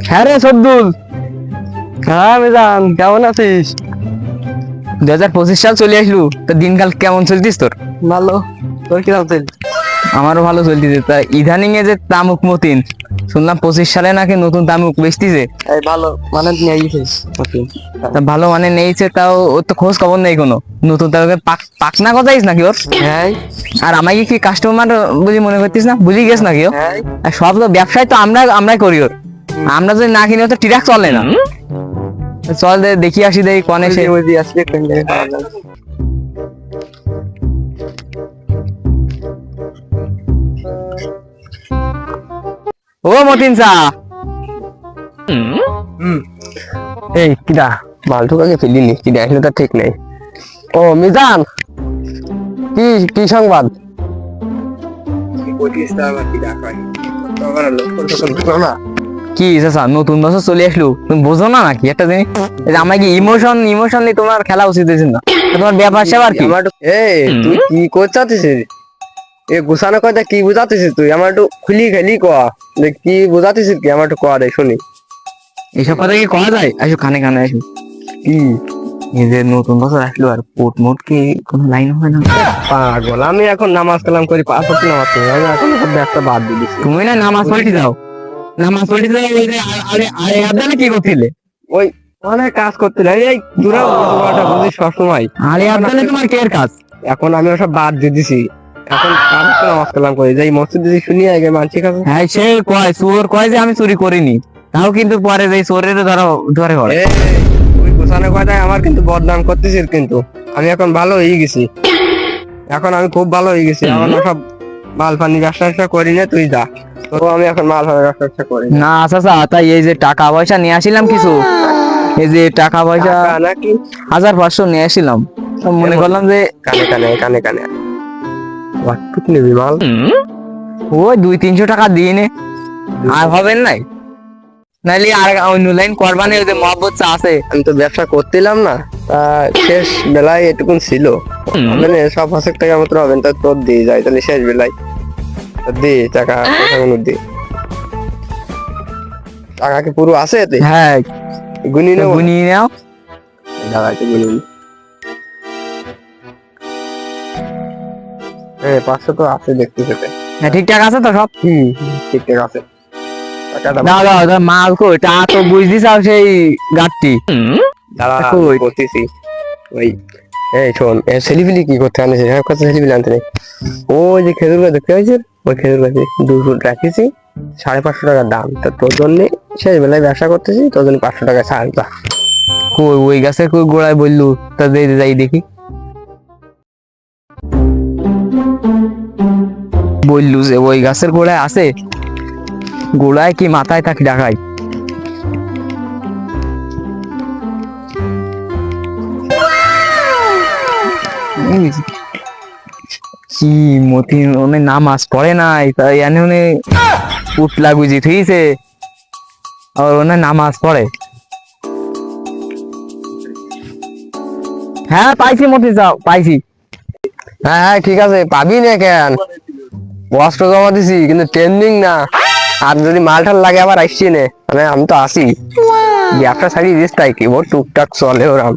হ্যাঁ রে সবদুল। হ্যাঁ মিজান, কেমন আছিস? 2025 সাল চলে আসলো, তো দিনকাল কেমন চলতিস তোর? ভালো। তোর কি চলছে? আমারও ভালো চলতেছে। তা ইদানিং এ যে তামুক মতিন শুনলাম 25 সালে নাকি নতুন তামুক বেচতিছে। এই ভালো মানে নিয়েছিস মতিন? তা ভালো মানে নেইছে, তাও ওর তো খোঁজ খবর নেই কোনো। নতুন তামুকের পাকনা কথাইস নাকি ওর? হ্যাঁ। আর আমাকে কি কাস্টমার বুঝি মনে করতিস না? বুঝি গেছ নাকি ও? আর সব তো ব্যবসায় তো আমরাই করি ওর। আমরা যদি না কিনি তো টিরাক চলে না। চল দেখি আসি, দেখি কনে সে আসলে। ও মতিন চা। এই কিরা মালটু কাকে ফেলিনি, কিরা আসলে তার ঠিক নেই। ও মিজান, কি কি সংবাদ? কি চাচা, নতুন বছর চলে আসলো, তুমি বোঝো না নাকি একটা জিনিস? আমার কি ইমোশন নিয়ে তোমার খেলা উচিত হয়েছে না? তোমার ব্যাপার স্যাপার কি? তুই কি করছিস? এ গুছানো কথা কি বুঝাতিস তুই? আমার একটু খুলি খেলি কয়া, কি বুঝাতিস কি? আমার একটু কয়া দে শুনি। এসব কথা কি কয়া যায়? আসো কানে কানে আসো। কি এই যে নতুন বছর আসলো, আর কোট মোট কি কোনো লাইন হবে না? পাগল, আমি এখন নামাজ কালাম করি, 5 ওয়াক্ত নামাজ পড়ি, আমি এখন সব ব্যবসা বাদ দিয়ে দিচ্ছি। তুমি না নামাজ পড়তে যাও, নামাজ পড়তে যাও, ওই যে আরে আদানে কি করছিলে? ওই অনেক কাজ করতে এই দূরে বুঝিস সবসময়। আরে আদানে তোমার কে কাজ? এখন আমি ওসব বাদ দিয়ে দিছি। এখন নামাজ কালাম করি, যাই মসজিদ দিয়ে শুনি আগে মানছি কাছে। হ্যাঁ সে কয়, চোর কয় যে আমি চুরি করিনি, তাও কিন্তু পরে যে চোরের ধরে ঘরে। ওই গোছানো কথায় আমার কিন্তু বদনাম করতেছিস, কিন্তু আমি এখন ভালো হয়ে গেছি। এখন আমি খুব ভালো হয়ে গেছি। এখন সব মাল পানি ব্যবসা করি না, তুই যা। তো আমি এখন মাল পানি ব্যবসা করি না। আচ্ছা তাই এই যে টাকা পয়সা নিয়ে আসিলাম কিছু, এই যে টাকা পয়সা নাকি 1500 নিয়ে আসিলাম, মনে করলাম যে কানে কানে কানে কানে কতটুক নিবি মাল? ওই 200-300 টাকা দিয়ে নে, আর হবেন নাই? নাইলে আর অন্য লাইন করবানে, ওই যে মহব্বত চা আছে। আমি তো ব্যবসা করতেলাম না, তা শেষ বেলায় এটুকুন ছিল, মানে সব 1000 টাকার মতো হবেন, তা তোর দিয়ে যায় তাহলে শেষ বেলায় দে টাকা। দে টাকা কি পুরো আছে এতে? হ্যাঁ গুনি নাও, গুনি নাও, দাঁড়া একটু গুনি নি। 500 তো আছে দেখতে সেটা। হ্যাঁ ঠিকঠাক আছে তো সব? ঠিকঠাক আছে। দাও মাল কই, তা তো বুঝদিস সেই গাড়টি। দাঁড়া করতেছি। ওই এই শোন, সেলিফিলি কি করতে আনিস? হ্যাঁ কত সেলিফিলি আনতে নেই। ওই যে খেজুর গাছ দেখতে পাইছিস, ওই খেজুর গাছে 2 ফুট রাখিছি, 550 টাকার দাম। তা তোর জন্য শেষ বেলায় ব্যবসা করতেছি, তোর জন্য 500 টাকা ছাড়। কই ওই গাছের কই গোড়ায় বললু, তা যাই দেখি। বললু যে ওই গাছের গোড়ায় আছে, গোড়ায় কি মাথায় থাকি ডাকাই? কি মতিন ওনে নামাজ পড়ে নাই, তাই এনে ওনে উঠলা গুজি থইছে, আর ওনে নামাজ পড়ে। হ্যাঁ পাইছি মতি, যাও পাইছি। হ্যাঁ হ্যাঁ ঠিক আছে, পাবি না কেন? কষ্ট জমা দিছি কিন্তু ট্রেন্ডিং না। আর যদি মালটাল লাগে আবার আসছি নে, মানে আমি তো আসি, ব্যবসা ছাড়িয়ে দিস, তাই কি ওর টুকটাক চলে ওরাম।